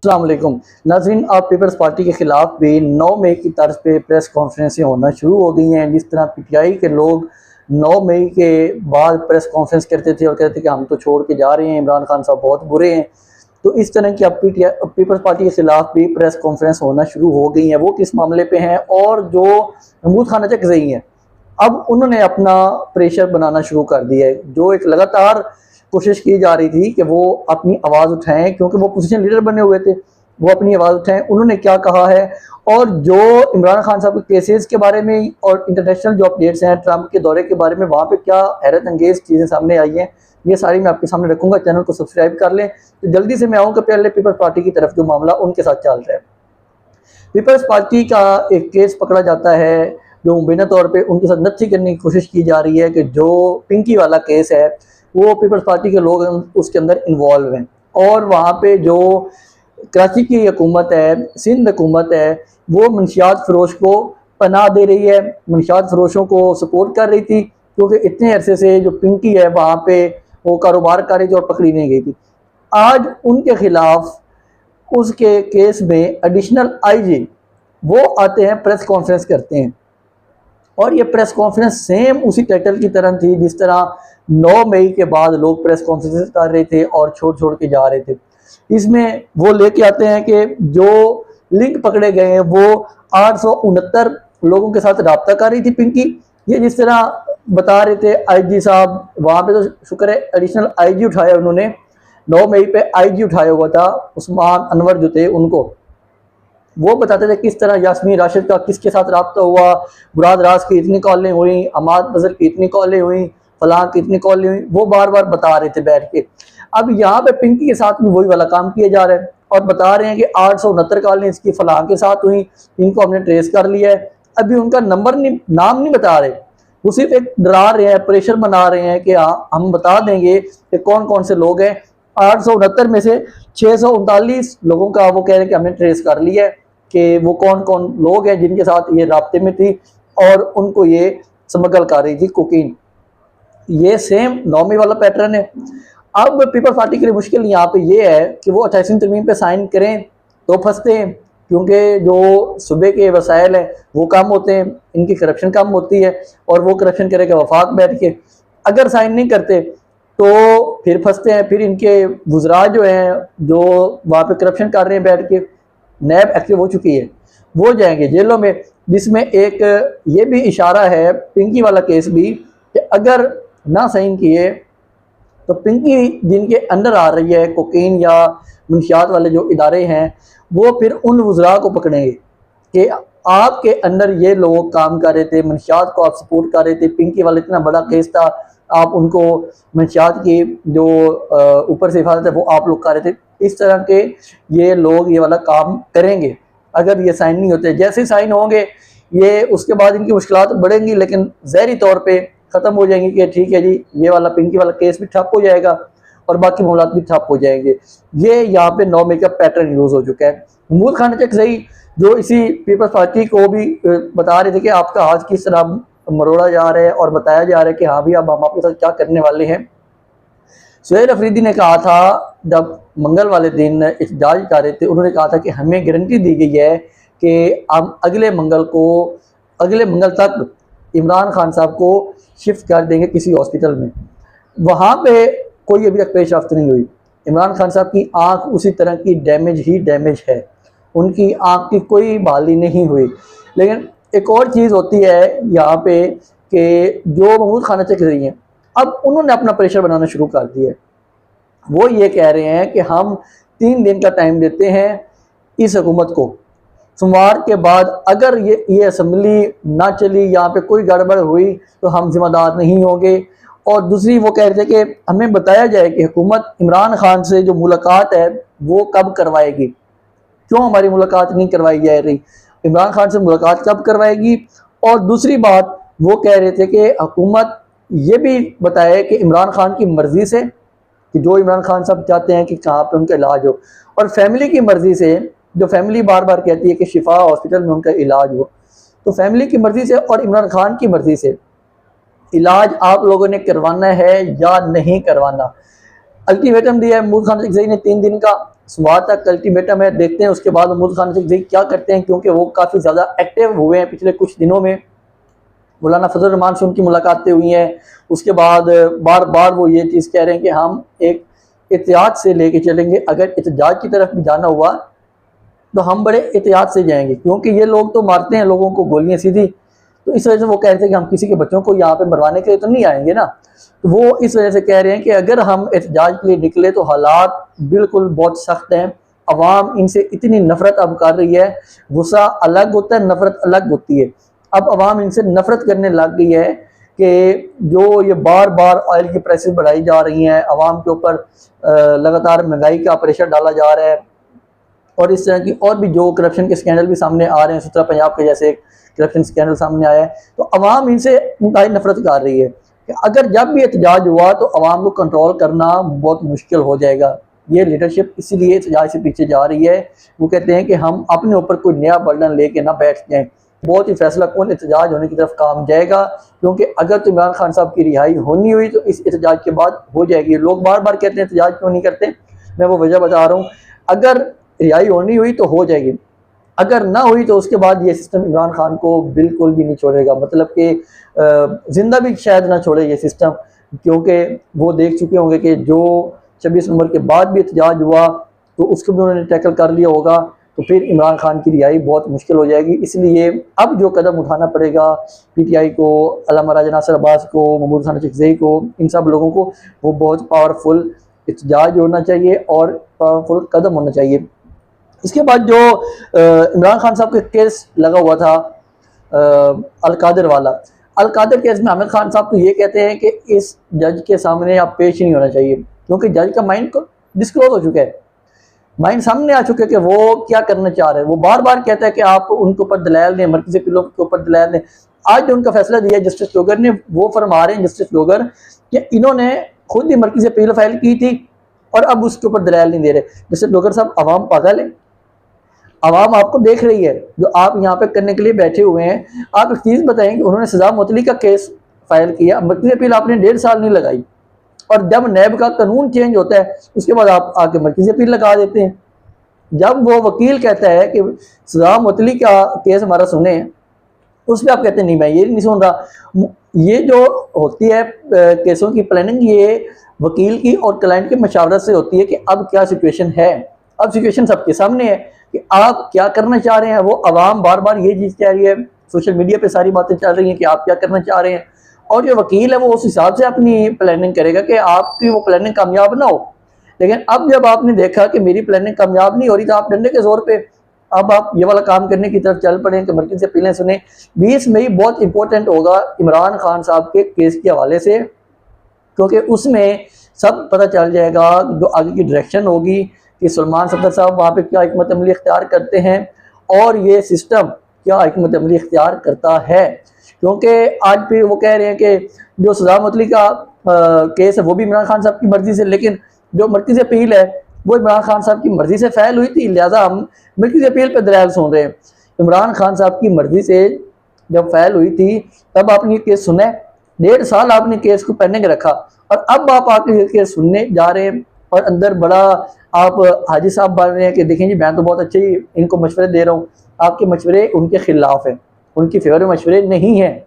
अस्सलाम वालेकुम नाज़रीन, अब पीपल्स पार्टी के खिलाफ भी 9 मई की तर्ज पे प्रेस कॉन्फ्रेंसें होना शुरू हो गई हैं। जिस तरह पीटीआई के लोग 9 मई के बाद प्रेस कॉन्फ्रेंस करते थे और कहते थे कि हम तो छोड़ के जा रहे हैं, इमरान खान साहब बहुत बुरे हैं, तो इस तरह की अब पीपल्स पार्टी के खिलाफ भी प्रेस कॉन्फ्रेंस होना शुरू हो गई हैं। वो किस मामले पर हैं? और जो महमूद खान अचकज़ई हैं, अब उन्होंने अपना प्रेशर बनाना शुरू कर दिया है। जो एक लगातार कोशिश की जा रही थी कि वो अपनी आवाज़ उठाएं, क्योंकि वो पोजीशन लीडर बने हुए थे, वो अपनी आवाज़ उठाएं। उन्होंने क्या कहा है और जो इमरान खान साहब के केसेस के बारे में और इंटरनेशनल जो अपडेट्स हैं ट्रंप के दौरे के बारे में, वहाँ पे क्या हैरत अंगेज चीज़ें सामने आई हैं, ये सारी मैं आपके सामने रखूँगा। चैनल को सब्सक्राइब कर लें। तो जल्दी से मैं आऊँगा पहले पीपल्स पार्टी की तरफ, जो मामला उनके साथ चल रहा है। पीपल्स पार्टी का एक केस पकड़ा जाता है जो मुबैना तौर पर उनके साथ नत्थी करने की कोशिश की जा रही है कि जो पिंकी वाला केस है वो पीपल्स पार्टी के लोग उसके अंदर इन्वॉल्व हैं। और वहाँ पे जो कराची की हुकूमत है, सिंध हुकूमत है, वो मंशियात फरोश को पनाह दे रही है, मंशियात फरोशों को सपोर्ट कर रही थी, क्योंकि इतने अरसे से जो पिंकी है वहाँ पे वो कारोबार कर रही थी और पकड़ी नहीं गई थी। आज उनके खिलाफ उसके केस में एडिशनल आईजी वो आते हैं, प्रेस कॉन्फ्रेंस करते हैं। और ये प्रेस कॉन्फ्रेंस सेम उसी टाइटल की तरह थी जिस तरह 9 मई के बाद लोग प्रेस कॉन्फ्रेंस कर रहे थे और छोड़ के जा रहे थे। इसमें वो लेके आते हैं कि जो लिंक पकड़े गए हैं वो 869 लोगों के साथ रब्ता कर रही थी पिंकी। ये जिस तरह बता रहे थे आईजी साहब, वहाँ पे तो शुक्र है एडिशनल आईजी उठाया उन्होंने, 9 मई पे आईजी उठाया हुआ था उस्मान अनवर जो थे उनको। वो बताते थे किस तरह यास्मीन राशिद का किसके साथ रब्ता हुआ, मुराद राज की इतनी कॉलें हुई, अमाद नजर की इतनी कॉलें हुई, फलां की इतनी कॉलें हुई, वो बार बार बता रहे थे बैठ के। अब यहाँ पे पिंकी के साथ में वही वाला काम किया जा रहा है और बता रहे हैं कि 869 कॉलें इसकी फलां के साथ हुई, इनको हमने ट्रेस कर लिया है। अभी उनका नंबर नहीं, नाम नहीं बता रहे, वो सिर्फ एक डरा रहे हैं, प्रेशर बना रहे हैं कि हाँ हम बता देंगे कि कौन कौन से लोग हैं। 869 में से 639 लोगों का वो कह रहे हैं कि हमने ट्रेस कर लिया है कि वो कौन कौन लोग हैं जिनके साथ ये राब्ते में थी और उनको ये स्मगल कर रही थी कोकीन। ये सेम 9 मई वाला पैटर्न है। अब पीपल्स पार्टी के लिए मुश्किल यहाँ पे ये है कि वो 88वीं तरमीम पे साइन करें तो फंसते हैं, क्योंकि जो सूबे के वसाइल हैं वो कम होते हैं, इनकी करप्शन कम होती है और वो करप्शन करेगा वफाक बैठ के। अगर साइन नहीं करते तो फिर फंसते हैं, फिर इनके गुजरा जो हैं जो वहाँ पे करप्शन कर रहे हैं बैठ के, नैब एक्टिव हो चुकी है, वो जाएंगे जेलों में। जिसमें एक ये भी इशारा है पिंकी वाला केस भी कि अगर ना साइन किए तो पिंकी जिनके अंडर आ रही है कोकीन या मुंशियात वाले जो इदारे हैं, वो फिर उन वज़रा को पकड़ेंगे कि आपके अंडर ये लोग काम कर रहे थे, मुंशियात को आप सपोर्ट कर रहे थे, पिंकी वाला इतना बड़ा केस था, आप उनको मुंशियात की जो ऊपर से हिफाजत है वो आप लोग कर रहे थे। इस तरह के ये लोग ये वाला काम करेंगे अगर ये साइन नहीं होते। जैसे साइन होंगे ये उसके बाद इनकी मुश्किलात बढ़ेंगी, लेकिन ज़हरी तौर पे ख़त्म हो जाएंगी कि ठीक है जी ये वाला पिंकी वाला केस भी ठप हो जाएगा और बाकी मामलात भी ठप हो जाएंगे। ये यहाँ पे 9 मई का पैटर्न यूज़ हो चुका है। महमूद खान अचकज़ई जो इसी पीपल्स पार्टी को भी बता रहे थे कि आपका हाथ किस तरह मरोड़ा जा रहा है और बताया जा रहा है कि हाँ भी अब हम आपके साथ क्या करने वाले हैं। सुहेल अफरीदी ने कहा था जब मंगल वाले दिन एहतजाज कर रहे थे, उन्होंने कहा था कि हमें गारंटी दी गई है कि हम अगले मंगल तक इमरान खान साहब को शिफ्ट कर देंगे किसी हॉस्पिटल में। वहाँ पे कोई अभी तक पेशरफ्त नहीं हुई। इमरान खान साहब की आंख उसी तरह की डैमेज है, उनकी आंख की कोई बहाली नहीं हुई। लेकिन एक और चीज़ होती है यहाँ पे कि जो महमूद खान अचकज़ई हैं, अब उन्होंने अपना प्रेशर बनाना शुरू कर दिया है। वो ये कह रहे हैं कि हम 3 दिन का टाइम देते हैं इस हुकूमत को, सोमवार के बाद अगर ये असम्बली ना चली, यहाँ पे कोई गड़बड़ हुई तो हम जिम्मेदार नहीं होंगे। और दूसरी वो कह रहे थे कि हमें बताया जाए कि हुकूमत इमरान खान से जो मुलाकात है वो कब करवाएगी, क्यों हमारी मुलाकात नहीं करवाई जा रही, इमरान खान से मुलाकात कब करवाएगी। और दूसरी बात वो कह रहे थे कि हुकूमत ये भी बताए कि इमरान खान की मर्ज़ी से, कि जो इमरान खान साहब चाहते हैं कि कहाँ पे उनका इलाज हो, और फैमिली की मर्ज़ी से, जो फैमिली बार बार कहती है कि शिफा हॉस्पिटल में उनका इलाज हो, तो फैमिली की मर्ज़ी से और इमरान खान की मर्ज़ी से इलाज आप लोगों ने करवाना है या नहीं करवाना। अल्टीमेटम दिया है महमूद खान अचकज़ई ने 3 दिन का। स्वात का अल्टीमेटम है, देखते हैं उसके बाद महमूद खान चकज़ई क्या करते हैं, क्योंकि वो काफ़ी ज़्यादा एक्टिव हुए हैं पिछले कुछ दिनों में। मौलाना फजल रहमान से उनकी मुलाकातें हुई हैं, उसके बाद बार बार वो ये चीज़ कह रहे हैं कि हम एक एहतियात से लेके चलेंगे, अगर एहतजाज की तरफ भी जाना हुआ तो हम बड़े एहतियात से जाएंगे, क्योंकि ये लोग तो मारते हैं लोगों को गोलियां सीधी। तो इस वजह से वो कह रहे थे कि हम किसी के बच्चों को यहाँ पे मरवाने के लिए तो नहीं आएंगे ना। तो वो इस वजह से कह रहे हैं कि अगर हम एहतजाज के लिए निकले तो हालात बिल्कुल बहुत सख्त हैं, अवाम इनसे इतनी नफरत अब कर रही है, गुस्सा अलग होता है, नफरत अलग होती है। अब अवाम इनसे नफरत करने लग गई है कि जो ये बार बार ऑयल की प्राइसेस बढ़ाई जा रही हैं, अवाम के ऊपर लगातार महंगाई का प्रेशर डाला जा रहा है, और इस तरह की और भी जो करप्शन के स्कैंडल भी सामने आ रहे हैं, सुतरा पंजाब के जैसे करप्शन स्कैंडल सामने आया है, तो अवाम इनसे इंतहाई नफरत कर रही है कि अगर जब भी एहतजाज हुआ तो अवाम को कंट्रोल करना बहुत मुश्किल हो जाएगा। ये लीडरशिप इसीलिए एहतजाज से पीछे जा रही है। वो कहते हैं कि हम अपने ऊपर कोई नया बर्डन लेके ना बैठ जाएं, बहुत ही फैसला कौन एहतजाज होने की तरफ काम जाएगा, क्योंकि अगर तो इमरान खान साहब की रिहाई होनी हुई तो इस एहतजाज के बाद हो जाएगी। लोग बार बार कहते हैं एहतजाज क्यों नहीं करते, मैं वो वजह बता रहा हूँ। अगर रिहाई होनी हुई तो हो जाएगी, अगर ना हुई तो उसके बाद ये सिस्टम इमरान खान को बिल्कुल भी नहीं छोड़ेगा, मतलब कि जिंदा भी शायद ना छोड़े ये सिस्टम, क्योंकि वो देख चुके होंगे कि जो 26 नवंबर के बाद भी एहतजाज हुआ तो उसको भी उन्होंने टैकल कर लिया होगा, तो फिर इमरान खान की रिहाई बहुत मुश्किल हो जाएगी। इसलिए अब जो कदम उठाना पड़ेगा पीटीआई को, अल्लामा राजा नासिर अब्बास को, महमूद खान चकज़ई को, इन सब लोगों को, वो बहुत पावरफुल एहतजाज होना चाहिए और पावरफुल कदम होना चाहिए। इसके बाद जो इमरान खान साहब के केस लगा हुआ था अलकादिर वाला, अलकादिर केस में आमिर खान साहब तो ये कहते हैं कि इस जज के सामने आप पेश ही नहीं होना चाहिए, क्योंकि जज का माइंड को डिस्क्लोज हो चुका है, माइंड सामने आ चुके कि वो क्या करना चाह रहे हैं। वो बार बार कहता है कि आप उनके ऊपर दलाल दें, मरकज़ी अपीलों के ऊपर दलाल दें। आज जो उनका फैसला दिया जस्टिस लोगर ने, वो फरमा रहे हैं जस्टिस लोगर कि इन्होंने खुद ही मरकज़ी अपील फाइल की थी और अब उसके ऊपर दलाल नहीं दे रहे। जस्टिस लोगर साहब, अवाम पागल है, अवाम आपको देख रही है जो आप यहाँ पे करने के लिए बैठे हुए हैं। आप एक चीज़ बताएं कि उन्होंने सजा मुअत्तली का केस फाइल किया, मरकज़ी अपील आपने 1.5 साल नहीं लगाई, और जब नैब का कानून चेंज होता है उसके बाद आप आके मरकज़ी अपील लगा देते हैं। जब वो वकील कहता है कि सजा मुअत्तली का केस हमारा सुने, उस पर आप कहते हैं नहीं मैं ये नहीं सुन रहा। ये जो होती है केसों की प्लानिंग, ये वकील की और क्लाइंट की मशावरत से होती है कि अब क्या सिचुएशन है। अब सिचुएशन सबके सामने है कि आप क्या करना चाह रहे हैं। वो अवाम बार बार ये चीज़ कह रही है, सोशल मीडिया पे सारी बातें चल रही हैं कि आप क्या करना चाह रहे हैं, और जो वकील है वो उस हिसाब से अपनी प्लानिंग करेगा कि आपकी वो प्लानिंग कामयाब ना हो। लेकिन अब जब आपने देखा कि मेरी प्लानिंग कामयाब नहीं हो रही, तो आप डंडे के जोर पे अब आप ये वाला काम करने की तरफ चल पड़े कि मरकज़ से अपीलें सुने। 20 मई बहुत इंपॉर्टेंट होगा इमरान खान साहब के केस के हवाले से, क्योंकि उसमें सब पता चल जाएगा जो आगे की डायरेक्शन होगी कि सलमान सफदर साहब वहाँ पे क्या हिकमत अमली इख्तियार करते हैं और ये सिस्टम क्या हिकमत अमली इख्तियार करता है। क्योंकि आज फिर वो कह रहे हैं कि जो सजा मुअत्तली का केस है वो भी इमरान खान साहब की मर्जी से, लेकिन जो मरकज़ी अपील है वो इमरान खान साहब की मर्जी से फ़ैल हुई थी, लिहाजा हम मरकज़ी अपील पर दलाल सुन रहे हैं। इमरान खान साहब की मर्जी से जब फ़ैल हुई थी तब आपने ये केस सुना है, 1.5 साल आपने केस को पेंडिंग रखा, और अब आप आके ये केस सुनने जा रहे हैं और अंदर बड़ा आप हाजी साहब बन रहे हैं कि देखें जी मैं तो बहुत अच्छे ही इनको मशवरे दे रहा हूँ। आपके मशवरे उनके खिलाफ हैं, उनकी फेवर में मशवरे नहीं हैं।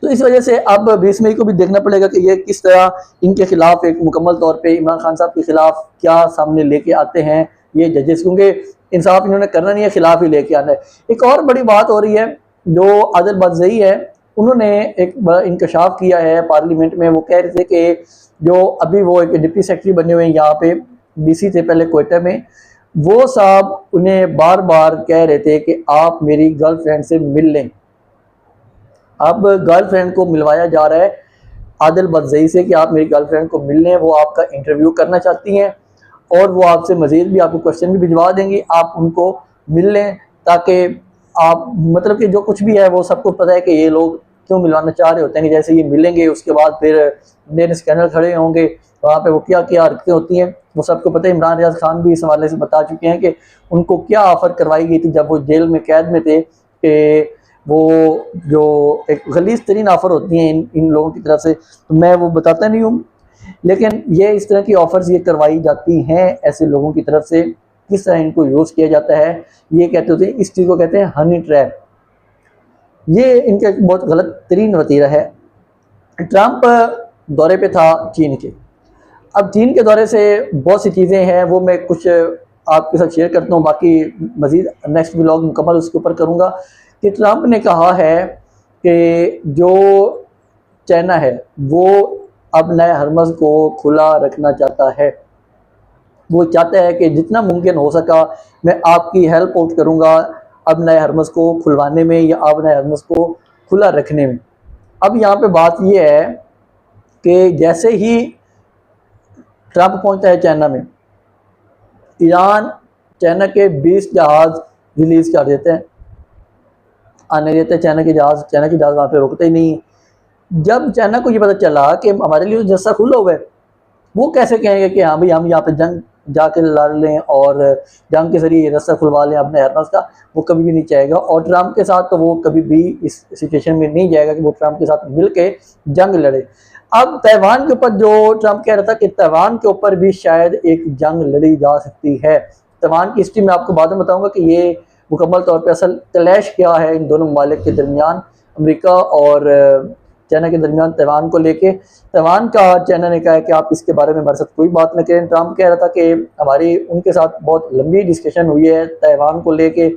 तो इस वजह से अब 20 मई को भी देखना पड़ेगा कि ये किस तरह इनके खिलाफ एक मुकम्मल तौर पे इमरान खान साहब के खिलाफ क्या सामने लेके आते हैं ये जजेस, क्योंकि इंसाफ इन्होंने करना नहीं है, खिलाफ ही लेके आना है। एक और बड़ी बात हो रही है, जो आदिल बदज़ई है उन्होंने एक बड़ा इंकशाफ किया है पार्लियामेंट में। वो कह रहे थे कि जो अभी वो एक डिप्टी सेक्रेटरी बने हुए हैं यहाँ पे DC थे पहले कोयटा में, वो साहब उन्हें बार बार कह रहे थे कि आप मेरी गर्लफ्रेंड से मिल लें। अब गर्लफ्रेंड को मिलवाया जा रहा है आदिल बदज़ई से कि आप मेरी गर्लफ्रेंड को मिल लें, वो आपका इंटरव्यू करना चाहती हैं और वो आपसे मज़ीद भी आपको क्वेश्चन भी भिजवा देंगी, आप उनको मिल लें ताकि आप मतलब कि जो कुछ भी है वो सबको पता है कि ये लोग क्यों मिलवाना चाह रहे होते हैं। जैसे ये मिलेंगे उसके बाद फिर नए स्कैंडल खड़े होंगे, वहाँ पे वो क्या क्या हरकतें होती हैं वो सबको पता है। इमरान रियाज खान भी इस हवाले से बता चुके हैं कि उनको क्या ऑफ़र करवाई गई थी जब वो जेल में कैद में थे, कि वो जो एक गलीज़ तरीन ऑफ़र होती हैं इन लोगों की तरफ से, तो मैं वो बताता नहीं हूँ। लेकिन ये इस तरह की ऑफर्स ये करवाई जाती हैं ऐसे लोगों की तरफ से, किस तरह इनको यूज़ किया जाता है, ये कहते होते हैं, इस चीज़ को कहते हैं हनी ट्रैप। ये इनका बहुत गलत तरीन वतीरा है। ट्रंप दौरे पे था चीन के। अब चीन के दौरे से बहुत सी चीज़ें हैं, वो मैं कुछ आपके साथ शेयर करता हूँ, बाकी मज़ीद नेक्स्ट व्लॉग मुकम्मल उसके ऊपर करूँगा। कि ट्रंप ने कहा है कि जो चाइना है वो अब नए हरमज़ को खुला रखना चाहता है। वो चाहता है कि जितना मुमकिन हो सका मैं आपकी हेल्प आउट करूँगा अब नए हरमज़ को खुलवाने में या अब नए हरमज़ को खुला रखने में। अब यहाँ पे बात ये है कि जैसे ही ट्रंप पहुंचता है चाइना में, ईरान चाइना के 20 जहाज़ रिलीज़ कर देते हैं, आने देते हैं चाइना के जहाज़ वहाँ पे रुकते ही नहीं। जब चाइना को ये पता चला कि हमारे लिए रास्ता खुला हुआ है, वो कैसे कहेंगे कि हाँ भाई हम यहाँ पे जंग जाके लड़ लें और जंग के जरिए रास्ता खुलवा लें अपने हरमज़ का, वो कभी भी नहीं चाहेगा। और ट्रंप के साथ तो वो कभी भी इस सिचुएशन में नहीं जाएगा कि वो ट्रंप के साथ मिल के जंग लड़े। अब ताइवान के ऊपर जो ट्रंप कह रहा था कि ताइवान के ऊपर भी शायद एक जंग लड़ी जा सकती है। ताइवान की हिस्ट्री में आपको बाद में बताऊंगा कि ये मुकम्मल तौर पर असल क्लैश क्या है इन दोनों ममालिक के दरमियान, अमेरिका और चाइना के दरमियान ताइवान को लेके। ताइवान का चाइना ने कहा है कि आप इसके बारे में हमारे साथ कोई बात न करें। ट्रंप कह रहा था कि हमारी उनके साथ बहुत लंबी डिस्कशन हुई है ताइवान को लेके,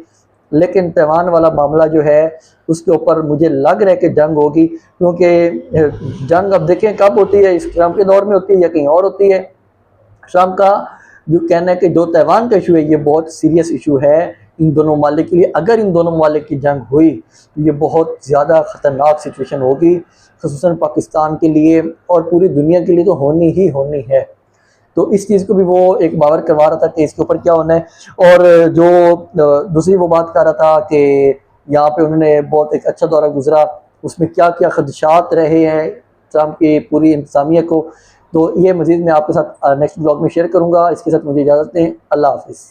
लेकिन ताइवान वाला मामला जो है उसके ऊपर मुझे लग रहा है कि जंग होगी, क्योंकि जंग अब देखें कब होती है, इस ट्रंप के दौर में होती है या कहीं और होती है। ट्रंप का जो कहना है कि जो ताइवान का इशू है ये बहुत सीरियस इशू है इन दोनों ममालिक के लिए। अगर इन दोनों ममालिक की जंग हुई तो ये बहुत ज़्यादा ख़तरनाक सिचुएशन होगी, ख़ुसूसन पाकिस्तान के लिए और पूरी दुनिया के लिए तो होनी ही होनी है। तो इस चीज़ को भी वो एक बावर करवा रहा था कि इसके ऊपर क्या होना है। और जो दूसरी वो बात कर रहा था कि यहाँ पे उन्होंने बहुत एक अच्छा दौरा गुजरा, उसमें क्या क्या खदशात रहे हैं ट्रंप की पूरी इंतज़ामिया को। तो ये मज़ीद मैं आपके साथ नेक्स्ट ब्लॉग में शेयर करूँगा। इसके साथ मुझे इजाज़त दें। अल्लाह हाफ़िज़।